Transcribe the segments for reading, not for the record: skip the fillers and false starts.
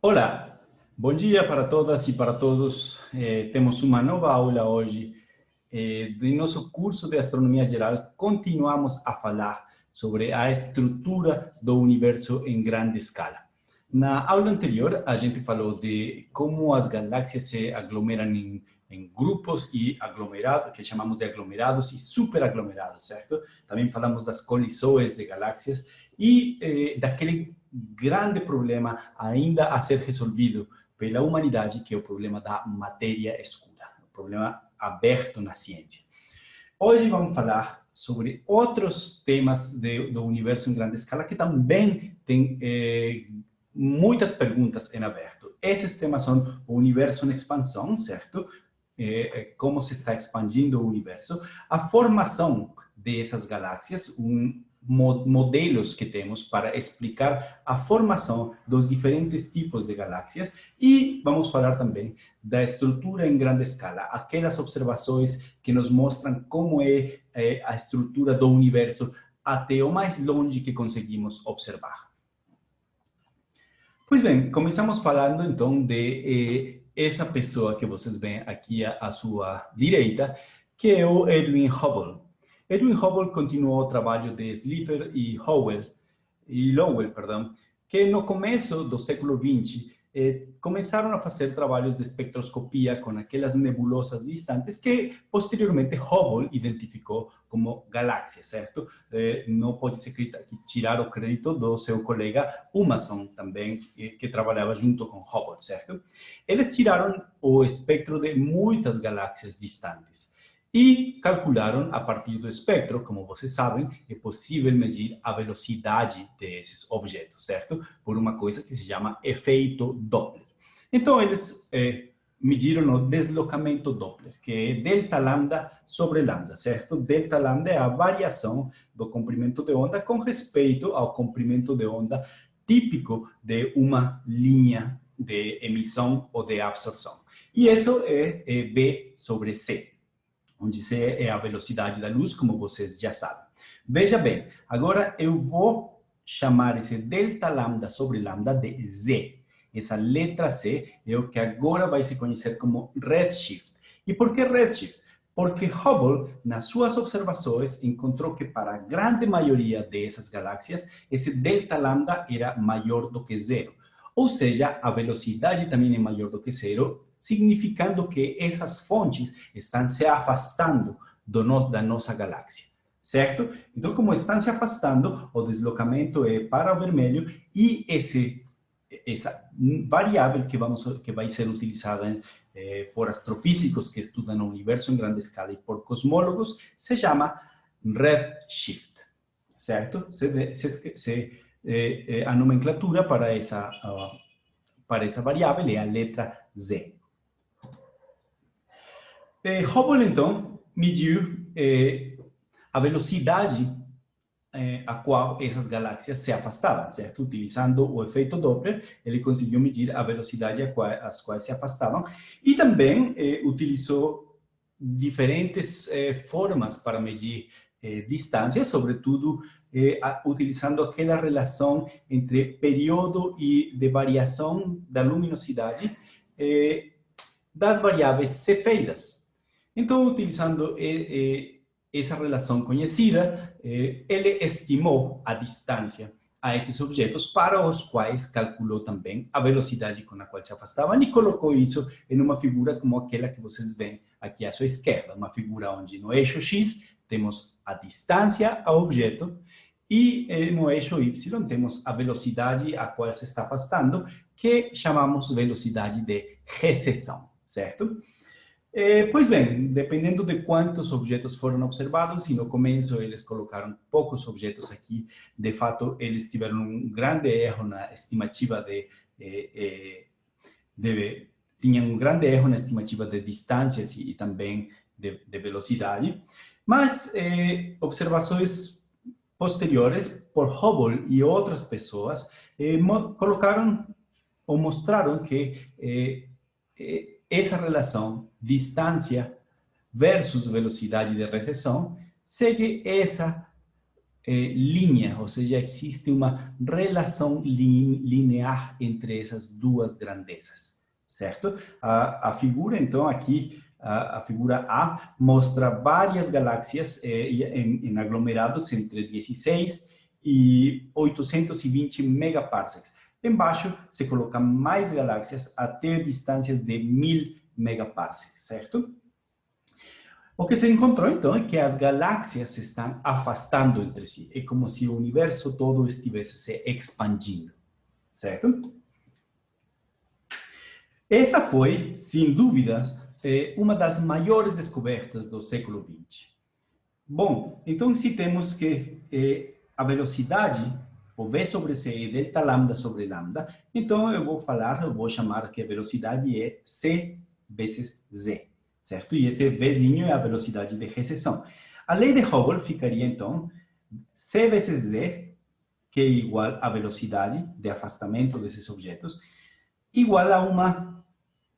Olá, bom dia para todas e para todos. Temos uma nova aula hoje do nosso curso de Astronomia Geral. Continuamos a falar sobre a estrutura do universo em grande escala. Na aula anterior, a gente falou de como as galáxias se aglomeram em grupos e aglomerados, que chamamos de aglomerados e superaglomerados, certo? Também falamos das colisões de galáxias e daquele grande problema ainda a ser resolvido pela humanidade, que é o problema da matéria escura, o problema aberto na ciência. Hoje vamos falar sobre outros temas do universo em grande escala que também têm muitas perguntas em aberto. Esses temas são o universo em expansão, certo? Como se está expandindo o universo, a formação dessas galáxias, modelos que temos para explicar a formação dos diferentes tipos de galáxias e vamos falar também da estrutura em grande escala, aquelas observações que nos mostram como é a estrutura do universo até o mais longe que conseguimos observar. Pois bem, começamos falando então de essa pessoa que vocês veem aqui à sua direita, que é o Edwin Hubble. Edwin Hubble continuou o trabalho de Slipher e Lowell, perdão, que no começo do século XX começaram a fazer trabalhos de espectroscopia com aquelas nebulosas distantes que posteriormente Hubble identificou como galáxias, certo? Não pode se tirar o crédito do seu colega Humason também, que trabalhava junto com Hubble, certo? Eles tiraram o espectro de muitas galáxias distantes e calcularam a partir do espectro, como vocês sabem, é possível medir a velocidade desses objetos, certo? Por uma coisa que se chama efeito Doppler. Então, eles mediram o deslocamento Doppler, que é delta lambda sobre lambda, certo? Delta lambda é a variação do comprimento de onda com respeito ao comprimento de onda típico de uma linha de emissão ou de absorção. E isso é B sobre C, onde C é a velocidade da luz, como vocês já sabem. Veja bem, agora eu vou chamar esse delta lambda sobre lambda de Z. Essa letra C é o que agora vai se conhecer como redshift. E por que redshift? Porque Hubble, nas suas observações, encontrou que para a grande maioria dessas galáxias, esse delta lambda era maior do que zero. Ou seja, a velocidade também é maior do que zero, significando que essas fontes estão se afastando da nossa galáxia, certo? Então, como estão se afastando, o deslocamento é para o vermelho e essa variável que vai ser utilizada por astrofísicos que estudam o universo em grande escala e por cosmólogos se chama redshift, certo? A nomenclatura para essa variável é a letra Z. Hubble, então, mediu a velocidade a qual essas galáxias se afastavam, certo? Utilizando o efeito Doppler, ele conseguiu medir a velocidade às quais se afastavam e também utilizou diferentes formas para medir distâncias, sobretudo utilizando aquela relação entre período e de variação da luminosidade das variáveis cefeidas. Então, utilizando essa relação conhecida, ele estimou a distância a esses objetos para os quais calculou também a velocidade com a qual se afastavam e colocou isso em uma figura como aquela que vocês veem aqui à sua esquerda, uma figura onde no eixo X temos a distância ao objeto e no eixo Y temos a velocidade a qual se está afastando, que chamamos velocidade de recessão, certo? Pois bem, dependendo de quantos objetos foram observados, e no começo eles colocaram poucos objetos aqui, de fato eles tiveram um grande erro na estimativa tinham um grande erro na estimativa de distâncias e também de velocidade, mas observações posteriores por Hubble e outras pessoas colocaram ou mostraram que essa relação distância versus velocidade de recessão segue essa linha, ou seja, existe uma relação linear entre essas duas grandezas, certo? A figura, então, aqui, a figura A mostra várias galáxias em aglomerados entre 16 e 820 megaparsecs. Embaixo, se coloca mais galáxias até distâncias de 1000 megaparsecs, certo? O que se encontrou, então, é que as galáxias se estão afastando entre si. É como se o universo todo estivesse se expandindo, certo? Essa foi, sem dúvida, uma das maiores descobertas do século XX. Bom, então se temos que a velocidade, o v sobre c é delta lambda sobre lambda, então eu vou chamar que a velocidade é c vezes z, certo? E esse vzinho é a velocidade de recessão. A lei de Hubble ficaria, então, c vezes z, que é igual à velocidade de afastamento desses objetos, igual a uma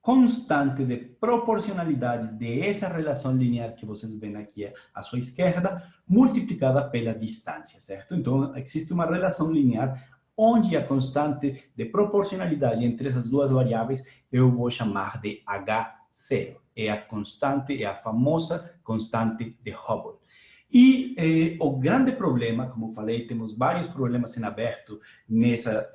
constante de proporcionalidade dessa relação linear que vocês veem aqui à sua esquerda, multiplicada pela distância, certo? Então, existe uma relação linear onde a constante de proporcionalidade entre essas duas variáveis eu vou chamar de H0. É a constante, é a famosa constante de Hubble. E o grande problema, como falei, temos vários problemas em aberto nessa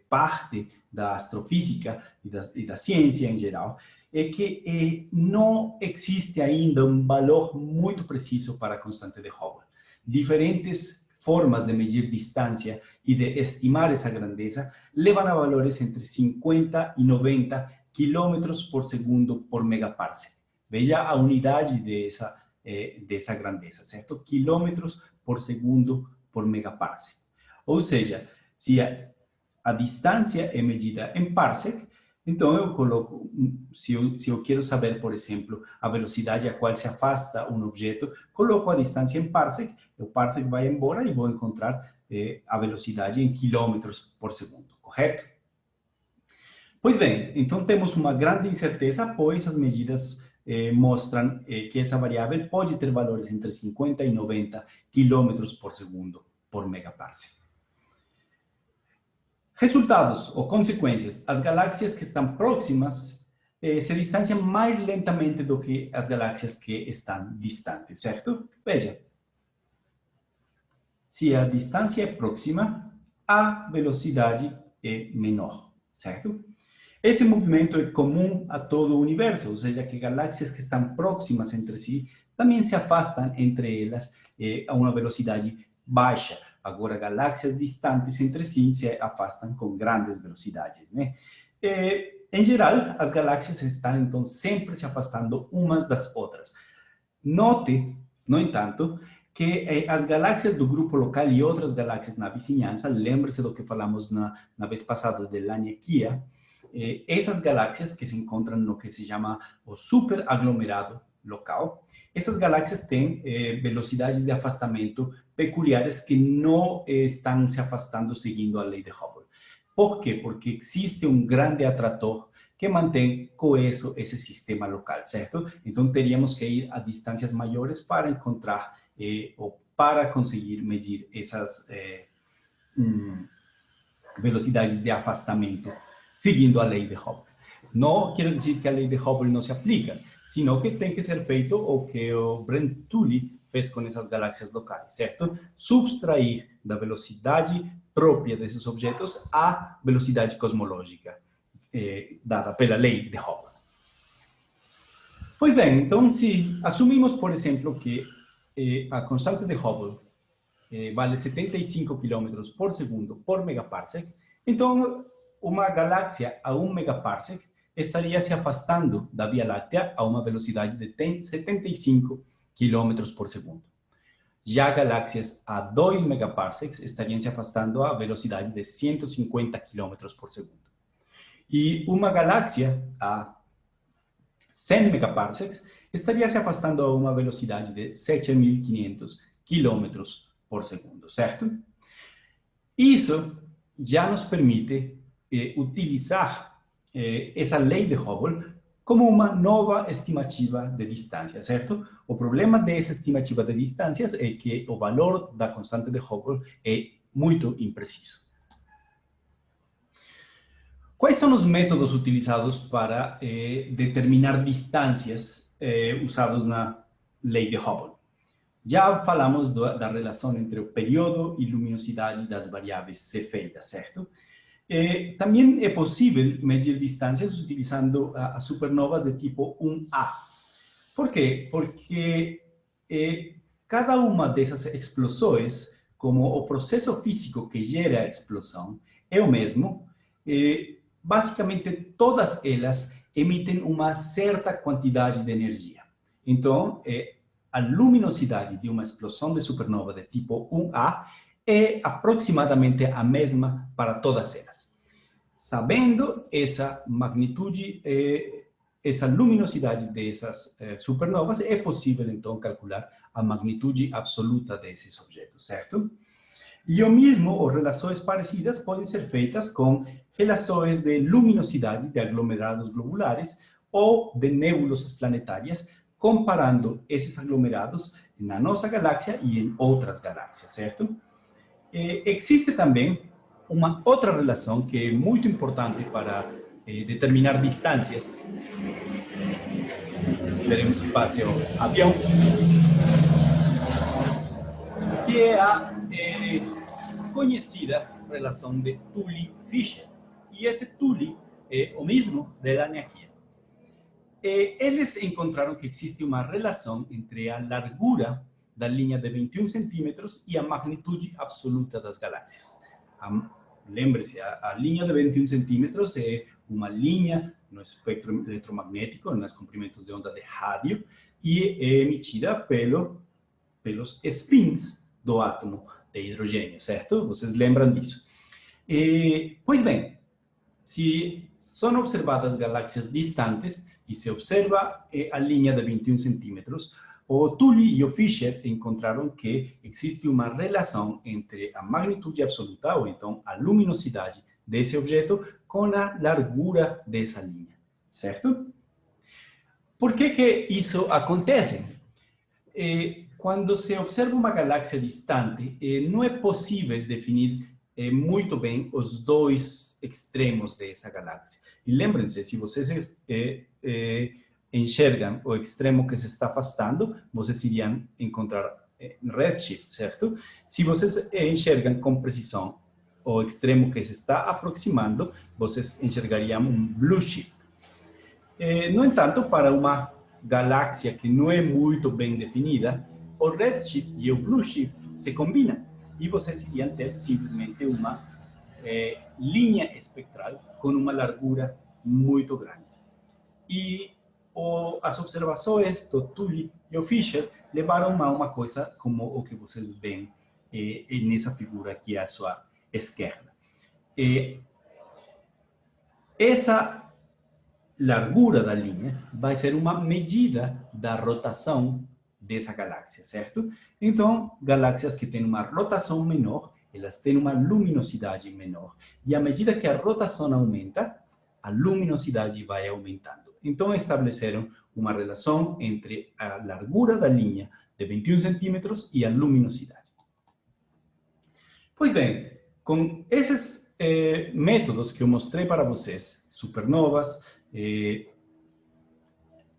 parte da astrofísica e da ciência em geral, é que não existe ainda um valor muito preciso para a constante de Hubble. Diferentes formas de medir distância e de estimar essa grandeza levam a valores entre 50 e 90 quilômetros por segundo por megaparsec. Veja a unidade dessa grandeza, certo? Quilômetros por segundo por megaparsec. Ou seja, se a distância é medida em parsec, então eu coloco, se eu quero saber, por exemplo, a velocidade a qual se afasta um objeto, coloco a distância em parsec, o parsec vai embora e vou encontrar a velocidade em quilômetros por segundo, correto? Pois bem, então temos uma grande incerteza, pois as medidas mostram que essa variável pode ter valores entre 50 e 90 quilômetros por segundo por megaparsec. Resultados ou consequências. As galáxias que estão próximas se distanciam mais lentamente do que as galáxias que estão distantes, certo? Veja. Se a distância é próxima, a velocidade é menor, certo? Esse movimento é comum a todo o universo, ou seja, que galáxias que estão próximas entre si também se afastam entre elas a uma velocidade baixa. Agora, galáxias distantes entre si se afastam com grandes velocidades, né? Em geral, as galáxias estão, então, sempre se afastando umas das outras. Note, no entanto, que as galáxias do grupo local e outras galáxias na vizinhança, lembre-se do que falamos na vez passada de Laniakia, essas galáxias que se encontram no que se chama o superaglomerado local, essas galáxias têm velocidades de afastamento peculiares que não estão se afastando seguindo a lei de Hubble. Por quê? Porque existe um grande atrator que mantém coeso esse sistema local, certo? Então, teríamos que ir a distâncias maiores para encontrar ou para conseguir medir essas velocidades de afastamento seguindo a lei de Hubble. Não quero dizer que a lei de Hubble não se aplica, sino que tem que ser feito o que o Brent Tully fez com essas galáxias locais, certo? Subtrair da velocidade própria desses objetos a velocidade cosmológica dada pela lei de Hubble. Pois bem, então se assumimos, por exemplo, que a constante de Hubble vale 75 km por segundo por megaparsec, então uma galáxia a 1 megaparsec estaria se afastando da Via Láctea a uma velocidade de 75 km por segundo. Já galáxias a 2 megaparsecs estariam se afastando a velocidade de 150 km por segundo. E uma galáxia a 100 megaparsecs estaria se afastando a uma velocidade de 7.500 km por segundo, certo? Isso já nos permite utilizar essa lei de Hubble como uma nova estimativa de distância, certo? O problema dessa estimativa de distâncias é que o valor da constante de Hubble é muito impreciso. Quais são os métodos utilizados para determinar distâncias usados na lei de Hubble? Já falamos da relação entre o período e luminosidade das variáveis cefeidas, certo? Também é possível medir distâncias utilizando as supernovas de tipo 1A. Por quê? Porque cada uma dessas explosões, como o processo físico que gera a explosão é o mesmo, basicamente todas elas emitem uma certa quantidade de energia. Então, a luminosidade de uma explosão de supernova de tipo 1A é aproximadamente a mesma para todas elas. Sabendo essa magnitude, essa luminosidade dessas supernovas, é possível, então, calcular a magnitude absoluta desses objetos, certo? E o mesmo, ou relações parecidas, podem ser feitas com relações de luminosidade de aglomerados globulares ou de nebulosas planetárias, comparando esses aglomerados na nossa galáxia e em outras galáxias, certo? Existe também uma outra relação que é muito importante para determinar distâncias. Esperemos que passe o avião. Que é a conhecida relação de Tully-Fisher. E esse Tully é o mesmo de Laniakea. Eles encontraram que existe uma relação entre a largura da linha de 21 centímetros e a magnitude absoluta das galáxias. Lembre-se, a linha de 21 centímetros é uma linha no espectro eletromagnético, nos comprimentos de onda de rádio, e é emitida pelos spins do átomo de hidrogênio, certo? Vocês lembram disso? Pois bem, se são observadas galáxias distantes e se observa a linha de 21 centímetros, o Tully e o Fisher encontraram que existe uma relação entre a magnitude absoluta, ou então a luminosidade desse objeto, com a largura dessa linha, certo? Por que isso acontece? Quando se observa uma galáxia distante, não é possível definir muito bem os dois extremos dessa galáxia. E lembrem-se, se vocês enxergam o extremo que se está afastando, vocês iriam encontrar redshift, certo? Se vocês enxergam com precisão o extremo que se está aproximando, vocês enxergariam um blue shift. No entanto, para uma galáxia que não é muito bem definida, o redshift e o blueshift se combinam e vocês iriam ter simplesmente uma linha espectral com uma largura muito grande. E as observações do Tully e o Fisher levaram a uma coisa como o que vocês veem nessa figura aqui à sua esquerda. Essa largura da linha vai ser uma medida da rotação dessa galáxia, certo? Então, galáxias que têm uma rotação menor, elas têm uma luminosidade menor. E à medida que a rotação aumenta, a luminosidade vai aumentando. Então, estabeleceram uma relação entre a largura da linha de 21 centímetros e a luminosidade. Pois bem, com esses métodos que eu mostrei para vocês, supernovas,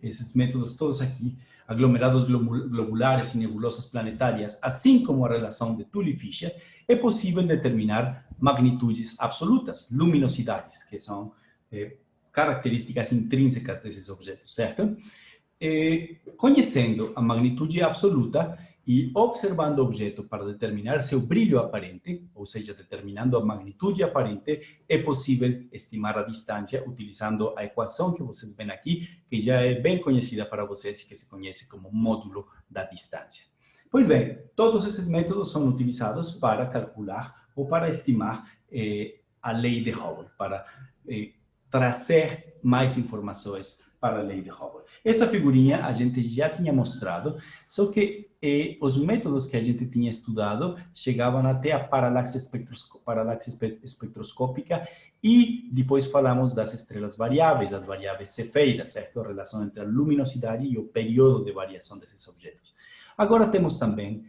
esses métodos todos aqui, aglomerados globulares e nebulosas planetárias, assim como a relação de Tully-Fisher, é possível determinar magnitudes absolutas, luminosidades, que são características intrínsecas desses objetos, certo? Conhecendo a magnitude absoluta e observando o objeto para determinar seu brilho aparente, ou seja, determinando a magnitude aparente, é possível estimar a distância utilizando a equação que vocês veem aqui, que já é bem conhecida para vocês e que se conhece como módulo da distância. Pois bem, todos esses métodos são utilizados para calcular ou para estimar a lei de Hubble, para trazer mais informações para a lei de Hubble. Essa figurinha a gente já tinha mostrado, só que os métodos que a gente tinha estudado chegavam até a paralaxe espectroscópica e depois falamos das estrelas variáveis, as variáveis cefeidas, certo? A relação entre a luminosidade e o período de variação desses objetos. Agora temos também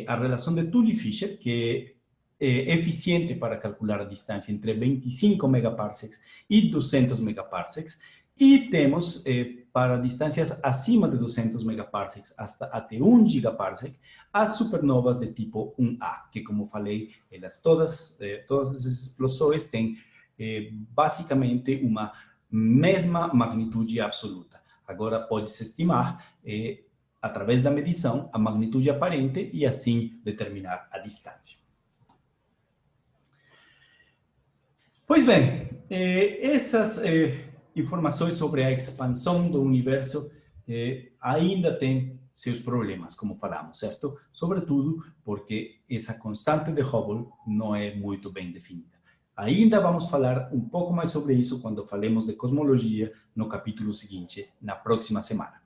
a relação de Tully-Fisher, que é eficiente para calcular a distância entre 25 megaparsecs e 200 megaparsecs, e temos para distâncias acima de 200 megaparsecs até 1 gigaparsec, as supernovas de tipo 1A, que, como falei, elas todas essas explosões têm basicamente uma mesma magnitude absoluta. Agora pode-se estimar, através da medição, a magnitude aparente e assim determinar a distância. Pois bem, essas informações sobre a expansão do universo ainda têm seus problemas, como falamos, certo? Sobretudo porque essa constante de Hubble não é muito bem definida. Ainda vamos falar um pouco mais sobre isso quando falemos de cosmologia no capítulo seguinte, na próxima semana.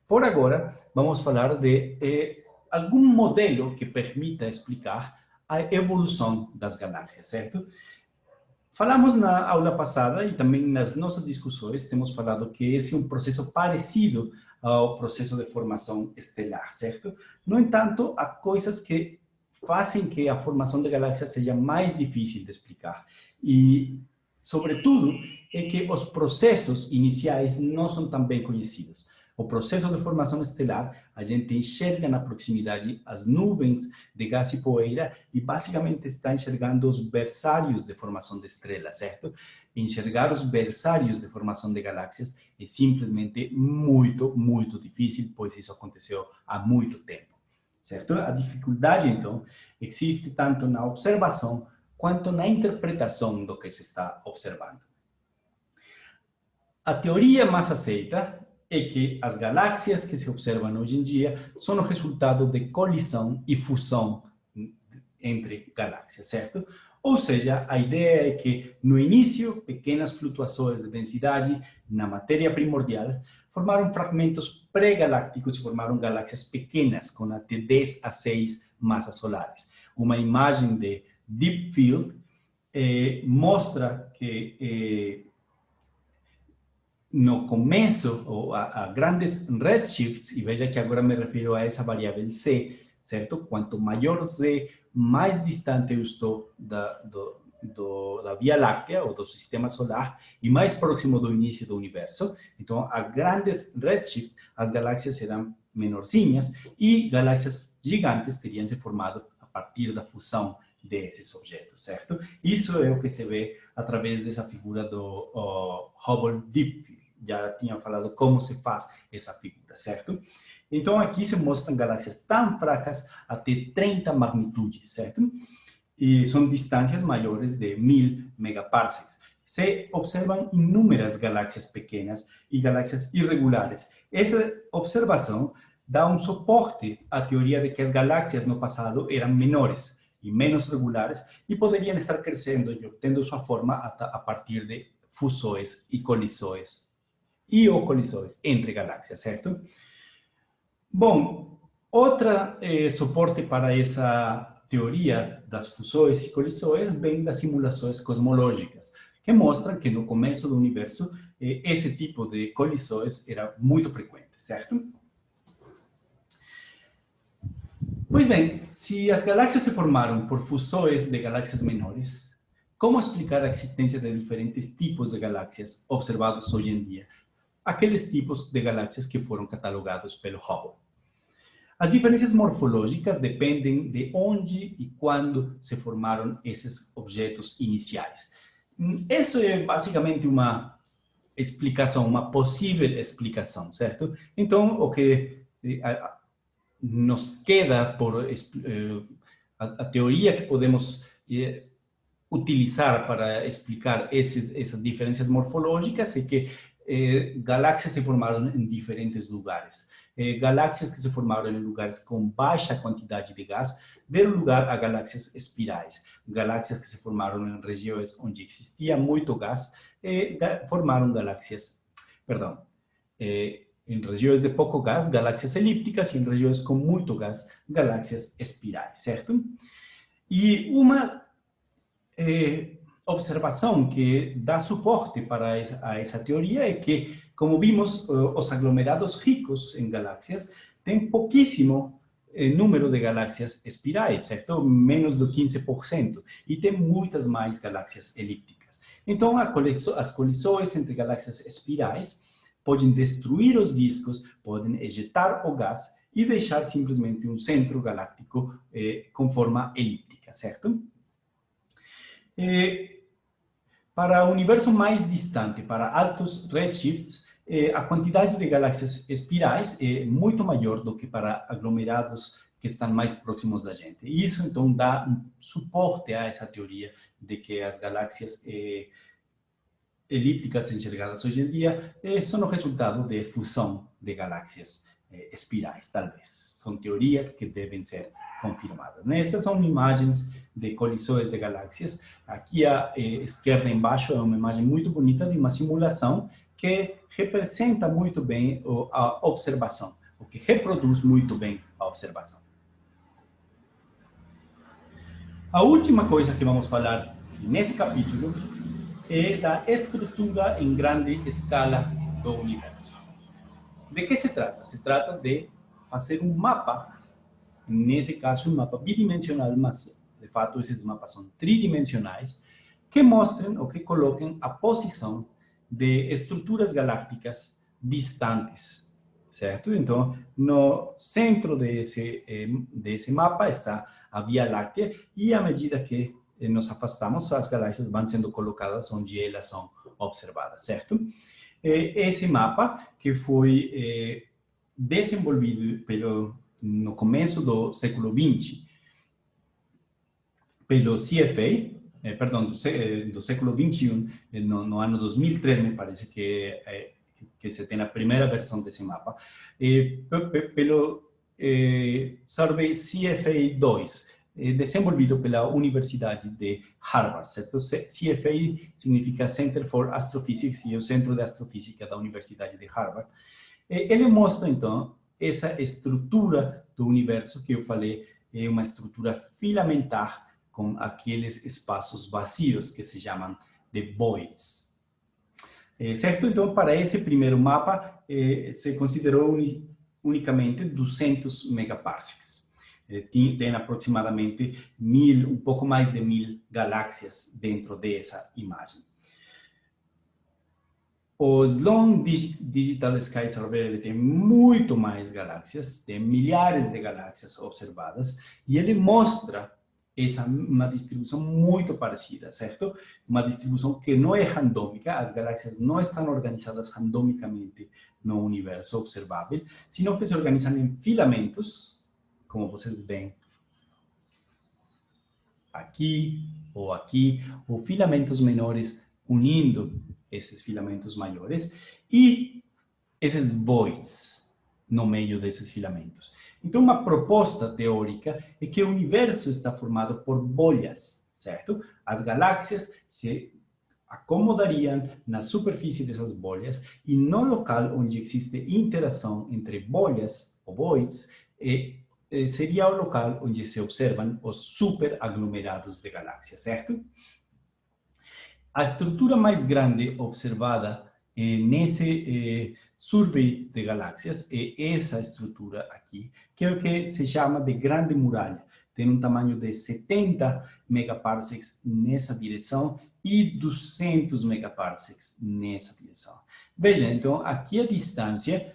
Por agora, vamos falar de algum modelo que permita explicar a evolução das galáxias, certo? Falamos na aula passada e também nas nossas discussões, temos falado que esse é um processo parecido ao processo de formação estelar, certo? No entanto, há coisas que fazem que a formação de galáxias seja mais difícil de explicar. E, sobretudo, é que os processos iniciais não são tão bem conhecidos. O processo de formação estelar, a gente enxerga na proximidade as nuvens de gás e poeira e basicamente está enxergando os berçários de formação de estrelas, certo? Enxergar os berçários de formação de galáxias é simplesmente muito, muito difícil, pois isso aconteceu há muito tempo, certo? A dificuldade, então, existe tanto na observação quanto na interpretação do que se está observando. A teoria mais aceita é que as galáxias que se observam hoje em dia são o resultado de colisão e fusão entre galáxias, certo? Ou seja, a ideia é que, no início, pequenas flutuações de densidade na matéria primordial formaram fragmentos pré-galácticos e formaram galáxias pequenas, com até 10 a 6 massas solares. Uma imagem de Deep Field mostra que no começo, ou a grandes redshifts, e veja que agora me refiro a essa variável C, certo? Quanto maior Z, mais distante eu estou da Via Láctea, ou do Sistema Solar, e mais próximo do início do universo. Então, a grandes redshifts, as galáxias serão menorzinhas, e galáxias gigantes teriam se formado a partir da fusão desses objetos, certo? Isso é o que se vê através dessa figura do Hubble Deep Field. Já tinha falado como se faz essa figura, certo? Então, aqui se mostram galáxias tão fracas até 30 magnitudes, certo? E são distâncias maiores de 1000 megaparsecs. Se observam inúmeras galáxias pequenas e galáxias irregulares. Essa observação dá um suporte à teoria de que as galáxias no passado eram menores e menos regulares e poderiam estar crescendo e obtendo sua forma a partir de fusões e colisões ou colisões entre galáxias, certo? Bom, outra suporte para essa teoria das fusões e colisões vem das simulações cosmológicas, que mostram que no começo do universo esse tipo de colisões era muito frequente, certo? Pois bem, se as galáxias se formaram por fusões de galáxias menores, como explicar a existência de diferentes tipos de galáxias observados hoje em dia? Aqueles tipos de galáxias que foram catalogados pelo Hubble. As diferenças morfológicas dependem de onde e quando se formaram esses objetos iniciais. Isso é basicamente uma explicação, uma possível explicação, certo? Então, o que nos queda por a teoria que podemos utilizar para explicar essas diferenças morfológicas é que galáxias se formaram em diferentes lugares. Galáxias que se formaram em lugares com baixa quantidade de gás deram lugar a galáxias espirais, galáxias que se formaram em regiões onde existia muito gás, formaram galáxias, perdão, em regiões de pouco gás, galáxias elípticas, e em regiões com muito gás, galáxias espirais, certo? E uma observação que dá suporte para essa teoria é que, como vimos, os aglomerados ricos em galáxias têm pouquíssimo número de galáxias espirais, certo? Menos do 15%, e tem muitas mais galáxias elípticas. Então, as colisões entre galáxias espirais podem destruir os discos, podem ejetar o gás e deixar simplesmente um centro galáctico com forma elíptica, certo? Para o universo mais distante, para altos redshifts, a quantidade de galáxias espirais é muito maior do que para aglomerados que estão mais próximos da gente. E isso, então, dá um suporte a essa teoria de que as galáxias elípticas enxergadas hoje em dia são o resultado de fusão de galáxias espirais, talvez. São teorias que devem ser confirmadas. Essas são imagens de colisões de galáxias. Aqui à esquerda embaixo é uma imagem muito bonita de uma simulação que representa muito bem a observação, o que reproduz muito bem a observação. A última coisa que vamos falar nesse capítulo é da estrutura em grande escala do universo. De que se trata? Se trata de fazer um mapa, nesse caso um mapa bidimensional, mas de fato esses mapas são tridimensionais, que mostrem ou que coloquem a posição de estruturas galácticas distantes, certo? Então, no centro desse mapa está a Via Láctea, e à medida que nos afastamos, as galáxias vão sendo colocadas onde elas são observadas, certo? Esse mapa, que foi desenvolvido no começo do século XX, pelo CFA, perdão, do século XXI, no ano 2003, me parece que se tem a primeira versão desse mapa, pelo Survey CFA-2, desenvolvido pela Universidade de Harvard, certo? CFA significa Center for Astrophysics, e é o Centro de Astrofísica da Universidade de Harvard. Ele mostra, então, essa estrutura do universo que eu falei, é uma estrutura filamentar com aqueles espaços vazios que se chamam de voids. Certo? Então, para esse primeiro mapa, se considerou unicamente 200 megaparsecs. Tem aproximadamente um pouco mais de 1000 galáxias dentro dessa imagem. O Sloan Digital Sky Survey ele tem muito mais galáxias, tem milhares de galáxias observadas, e ele mostra uma distribuição muito parecida, certo? Uma distribuição que não é randômica, as galáxias não estão organizadas randomicamente no universo observável, sino que se organizam em filamentos, como vocês veem aqui, ou filamentos menores unindo esses filamentos maiores, e esses voids no meio desses filamentos. Então, uma proposta teórica é que o universo está formado por bolhas, certo? As galáxias se acomodariam na superfície dessas bolhas, e no local onde existe interação entre bolhas, ou voids, seria o local onde se observam os superaglomerados de galáxias, certo? A estrutura mais grande observada nesse survey de galáxias é essa estrutura aqui, que é o que se chama de Grande Muralha. Tem um tamanho de 70 megaparsecs nessa direção e 200 megaparsecs nessa direção. Veja, então, aqui a distância,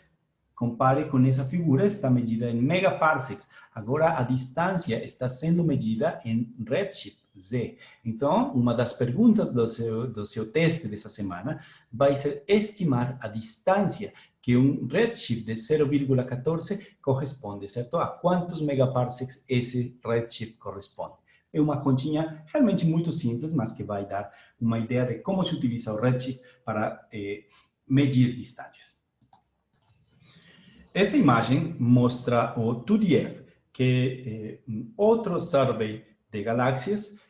compare com essa figura, está medida em megaparsecs. Agora, a distância está sendo medida em redshift, Z. Então, uma das perguntas do seu teste dessa semana vai ser estimar a distância que um redshift de 0,14 corresponde, certo? A quantos megaparsecs esse redshift corresponde. É uma continha realmente muito simples, mas que vai dar uma ideia de como se utiliza o redshift para medir distâncias. Essa imagem mostra o 2DF, que outro survey de galáxias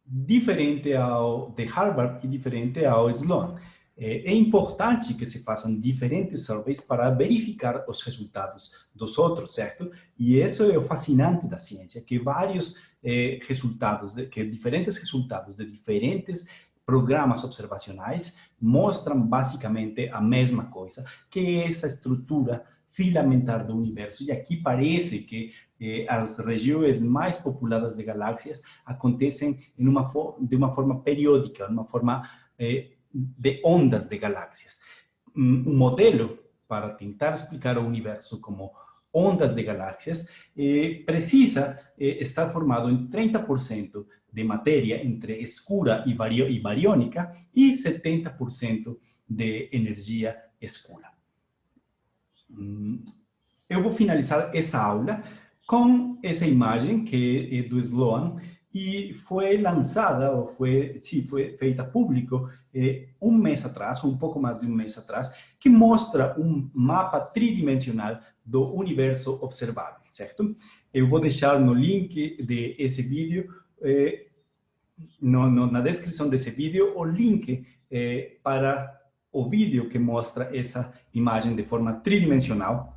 diferente ao de Harvard e diferente ao Sloan. É importante que se façam diferentes surveys para verificar os resultados dos outros, certo? E isso é o fascinante da ciência, que vários diferentes resultados de diferentes programas observacionais mostram basicamente a mesma coisa, que é essa estrutura filamentar do universo. E aqui parece que as regiões mais populadas de galáxias acontecem de uma forma periódica, de uma forma de ondas de galáxias. Um modelo para tentar explicar o universo como ondas de galáxias precisa estar formado em 30% de matéria entre escura e bariônica e 70% de energia escura. Eu vou finalizar essa aula com essa imagem que é do Sloan e foi lançada, ou foi feita público um mês atrás, um pouco mais de um mês atrás, que mostra um mapa tridimensional do universo observável, certo? Eu vou deixar no link desse vídeo, na descrição desse vídeo, o link para o vídeo que mostra essa imagem de forma tridimensional.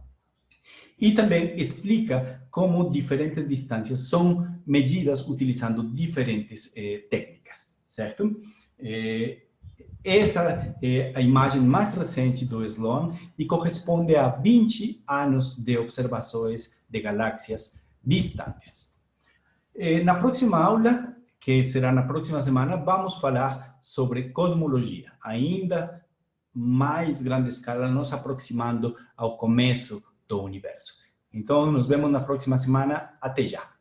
E também explica como diferentes distâncias são medidas utilizando diferentes técnicas, certo? Essa é a imagem mais recente do Sloan e corresponde a 20 anos de observações de galáxias distantes. Na próxima aula, que será na próxima semana, vamos falar sobre cosmologia, ainda mais grande escala, nos aproximando ao começo do universo. Então, nos vemos na próxima semana. Até já!